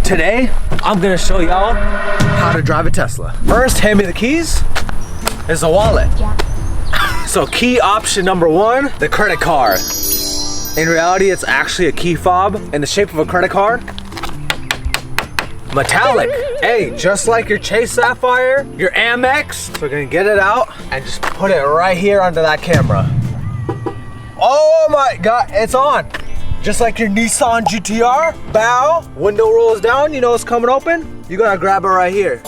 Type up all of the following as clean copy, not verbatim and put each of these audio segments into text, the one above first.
Today, I'm gonna show y'all how to drive a Tesla. First, hand me the keys. There's a wallet. Yeah. So key option number one, the credit card. In reality, it's actually a key fob in the shape of a credit card. Metallic. Hey, just like your Chase Sapphire, your Amex. So we're gonna get it out and just put it right here under that camera. Oh my God, it's on. Just like your Nissan GTR, bow, window rolls down, you know it's coming open. You gotta grab it right here.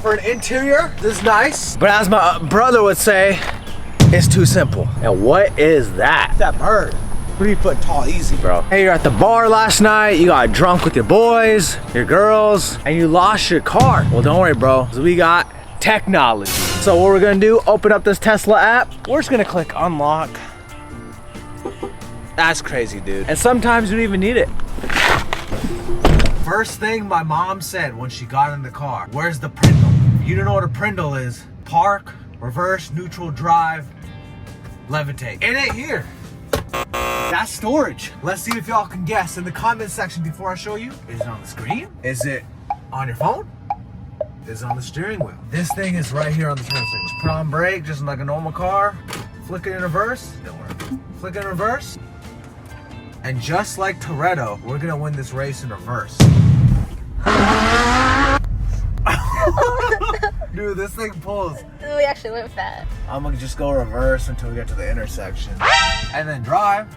For an interior, this is nice. But as my brother would say, it's too simple. And what is that? That bird. 3 foot tall, easy, bro. Hey, you're at the bar last night, you got drunk with your boys, your girls, and you lost your car. Well, don't worry, bro, because we got technology. So what we're gonna do, open up this Tesla app. We're just gonna click unlock. That's crazy, dude. And sometimes you don't even need it. First thing my mom said when she got in the car, where's the Prindle? You don't know what a Prindle is. Park, reverse, neutral, drive, levitate. It ain't here. That's storage. Let's see if y'all can guess in the comment section before I show you. Is it on the screen? Is it on your phone? Is it on the steering wheel? This thing is right here on the steering wheel. Put on brake, just like a normal car. Flick it in reverse. Don't worry. Flick it in reverse. And just like Toretto, we're gonna win this race in reverse. Dude, this thing pulls. We actually went fast. I'm gonna just go reverse until we get to the intersection. And then drive.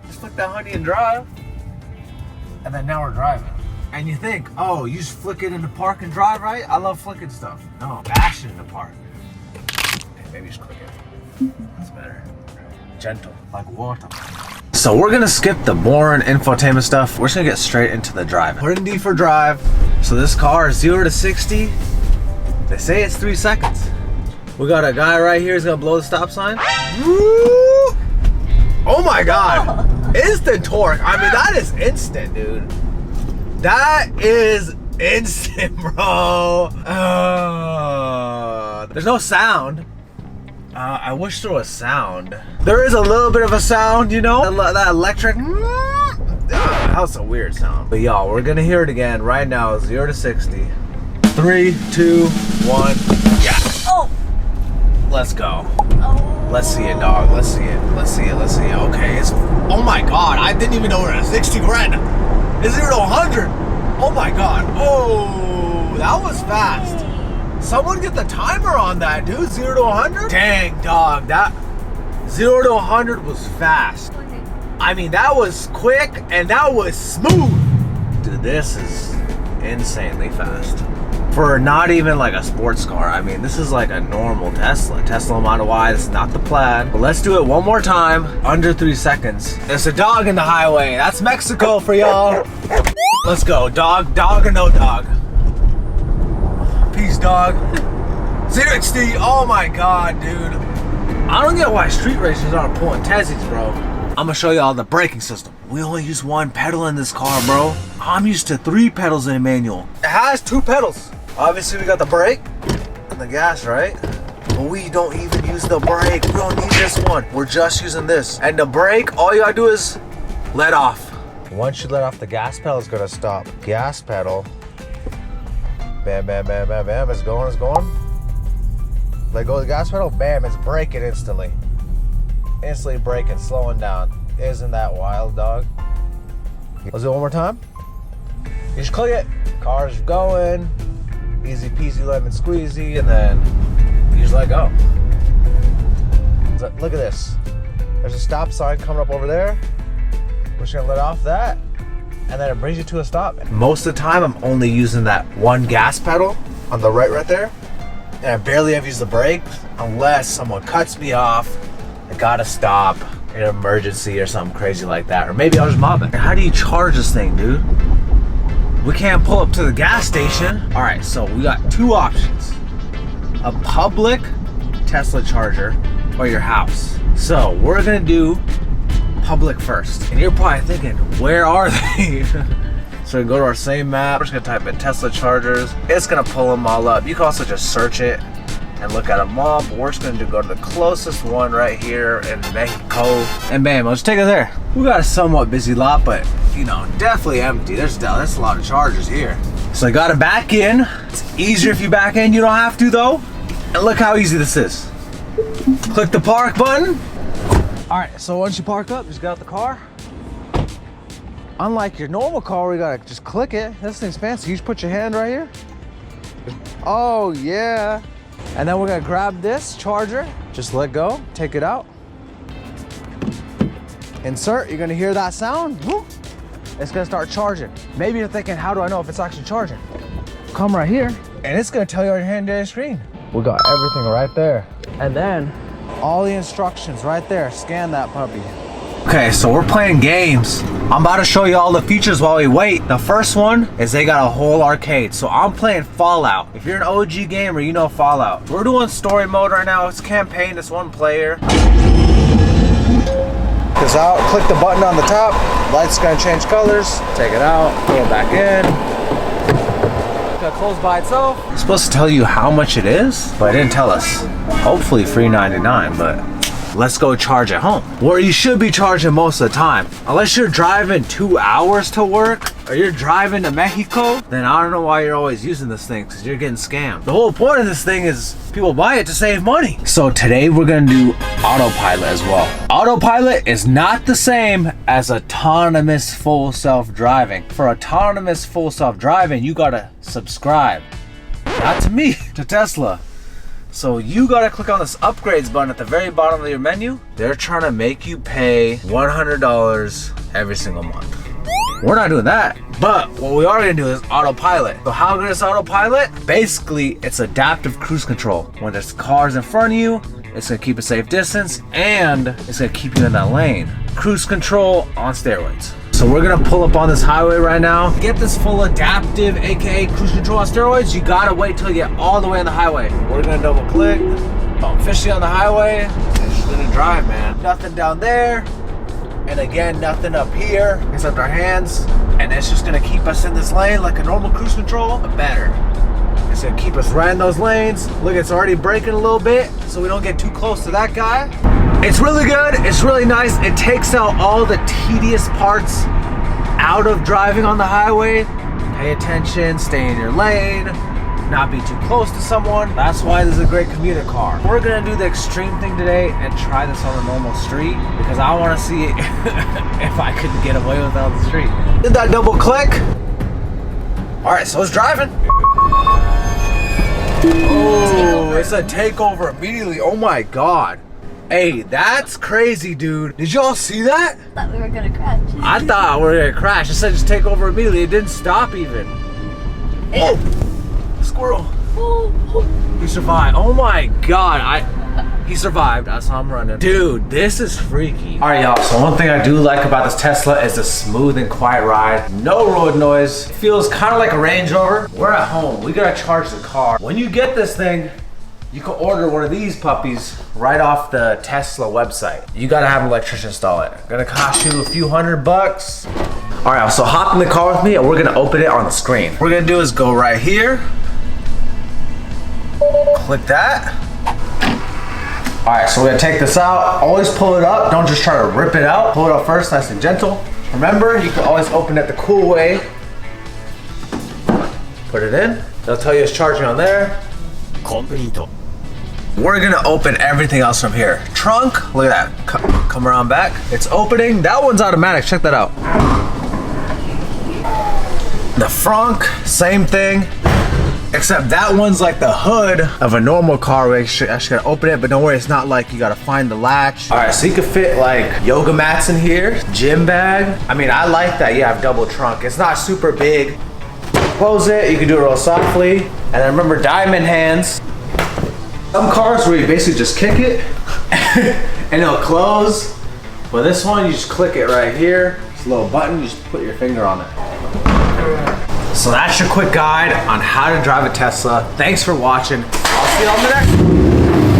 Just flick that honey and drive. And then now we're driving. And you think, oh, you just flick it into park and drive, right? I love flicking stuff. No, bash it into park. Okay, maybe just click it. That's better. Gentle, like water. So we're gonna skip the boring infotainment stuff. We're just gonna get straight into the driving. Put in D for drive. So this car is 0 to 60. They say it's 3 seconds. We got a guy right here who's gonna blow the stop sign. Woo! Oh my God. Instant torque. I mean, that is instant, dude. That is instant, bro. There's no sound. I wish there was sound. There is a little bit of a sound, you know? That electric. That was a weird sound. But y'all, we're gonna hear it again right now. 0 to 60. 3, 2, 1. Yeah. Oh. Let's go. Oh. Let's see it, dog. Let's see it. Let's see it. Let's see it. Okay. It's. Oh my God. I didn't even know we're at 60 grand. It's 0 to 100. Oh my God. Oh, that was fast. Someone get the timer on that, dude. 0 to 100? Dang, dog. That 0 to 100 was fast. I mean, that was quick and that was smooth. Dude, this is insanely fast. For not even like a sports car. I mean, this is like a normal Tesla. Tesla Model Y, this is not the Plaid. But let's do it one more time, under 3 seconds. There's a dog in the highway. That's Mexico for y'all. Let's go, dog or no dog. Peace, dog. 60. Oh my God, dude. I don't get why street racers aren't pulling Tezzies, bro. I'm gonna show y'all the braking system. We only use 1 pedal in this car, bro. I'm used to 3 pedals in a manual. It has 2 pedals. Obviously, we got the brake and the gas, right? But we don't even use the brake. We don't need this one. We're just using this. And the brake, all you gotta do is let off. Once you let off, the gas pedal is gonna stop. Gas pedal. Bam, bam, bam, bam, bam. It's going, it's going. Let go of the gas pedal, bam, it's braking instantly. Instantly braking, slowing down. Isn't that wild, dog? Let's do it one more time. You just click it. Car's going. Easy peasy lemon squeezy, and then you just let go. So, look at this. There's a stop sign coming up over there. We're just gonna let off that, and then it brings you to a stop. Most of the time, I'm only using that 1 gas pedal on the right there, and I barely ever use the brake unless someone cuts me off. I gotta stop in an emergency or something crazy like that, or maybe I'll just mob it. How do you charge this thing, dude? We can't pull up to the gas station. All right, so we got 2 options: a public Tesla charger or your house. So we're gonna do public first. And you're probably thinking, where are they? So we go to our same map. We're just gonna type in Tesla chargers. It's gonna pull them all up. You can also just search it. and look at them all. But we're just gonna go to the closest one right here in Mexico. And bam, let's take it there. We got a somewhat busy lot, but you know, definitely empty. There's a lot of chargers here. So I gotta back in. It's easier if you back in, you don't have to though. And look how easy this is. Click the park button. All right, so once you park up, just get out the car. Unlike your normal car where you gotta just click it, this thing's fancy. You just put your hand right here. Oh yeah. And then we're gonna grab this charger, just let go, take it out. Insert, you're gonna hear that sound. Whoop. It's gonna start charging. Maybe you're thinking, how do I know if it's actually charging? Come right here, and it's gonna tell you on your hand screen. We got everything right there. And then all the instructions right there. Scan that puppy. Okay, so we're playing games. I'm about to show you all the features while we wait. The first one is they got a whole arcade. So I'm playing Fallout. If you're an OG gamer, you know Fallout. We're doing story mode right now. It's campaign, it's one player. This out, click the button on the top. Light's gonna change colors. Take it out, put it back in. It's gonna close by itself. It's supposed to tell you how much it is, but it didn't tell us. Hopefully $3.99, but let's go charge at home. Where you should be charging most of the time. Unless you're driving 2 hours to work or you're driving to Mexico, then I don't know why you're always using this thing, because you're getting scammed. The whole point of this thing is people buy it to save money. So today we're gonna do autopilot as well. Autopilot is not the same as autonomous full self-driving. For autonomous full self-driving, you gotta subscribe. Not to me, to Tesla. So you gotta click on this upgrades button at the very bottom of your menu. They're trying to make you pay $100 every single month. We're not doing that, but what we are gonna do is autopilot. So how good is autopilot? Basically, it's adaptive cruise control. When there's cars in front of you, it's gonna keep a safe distance and it's gonna keep you in that lane. Cruise control on steroids. So we're gonna pull up on this highway right now. To get this full adaptive, AKA cruise control on steroids, you gotta wait till you get all the way on the highway. We're gonna double click, officially on the highway, and just gonna drive, man. Nothing down there, and again, nothing up here, except our hands. And it's just gonna keep us in this lane like a normal cruise control, but better. It's gonna keep us right in those lanes. Look, it's already braking a little bit, so we don't get too close to that guy. It's really good, it's really nice. It takes out all the tedious parts out of driving on the highway. Pay attention, stay in your lane, not be too close to someone. That's why this is a great commuter car. We're gonna do the extreme thing today and try this on a normal street, because I wanna see if I could get away with it on the street. Did that double click? All right, so it's driving. Oh, it's a takeover immediately. Oh my God. Hey, that's crazy, dude. Did y'all see that? I thought we were gonna crash. I thought we were gonna crash. It said just take over immediately. It didn't stop even. Oh, squirrel. He survived. Oh my God. He survived. I saw him running. Dude, this is freaky. All right, y'all. So one thing I do like about this Tesla is the smooth and quiet ride. No road noise. It feels kind of like a Range Rover. We're at home. We gotta charge the car. When you get this thing, you can order one of these puppies right off the Tesla website. You gotta have an electrician install it. Gonna cost you a few $100. All right, so hop in the car with me and we're gonna open it on the screen. What we're gonna do is go right here. Click that. All right, so we're gonna take this out. Always pull it up, don't just try to rip it out. Pull it up first, nice and gentle. Remember, you can always open it the cool way. Put it in. They'll tell you it's charging on there. Complete. We're gonna open everything else from here. Trunk, look at that. Come around back. It's opening. That one's automatic, check that out. The front, same thing. Except that one's like the hood of a normal car where you actually gotta open it, but don't worry, it's not like you gotta find the latch. All right, so you can fit like yoga mats in here, gym bag. I mean, I like that you have double trunk. It's not super big. Close it, you can do it real softly. And then remember, diamond hands. Some cars where you basically just kick it and it'll close. But this one, you just click it right here. It's a little button, you just put your finger on it. So that's your quick guide on how to drive a Tesla. Thanks for watching. I'll see you on the next one.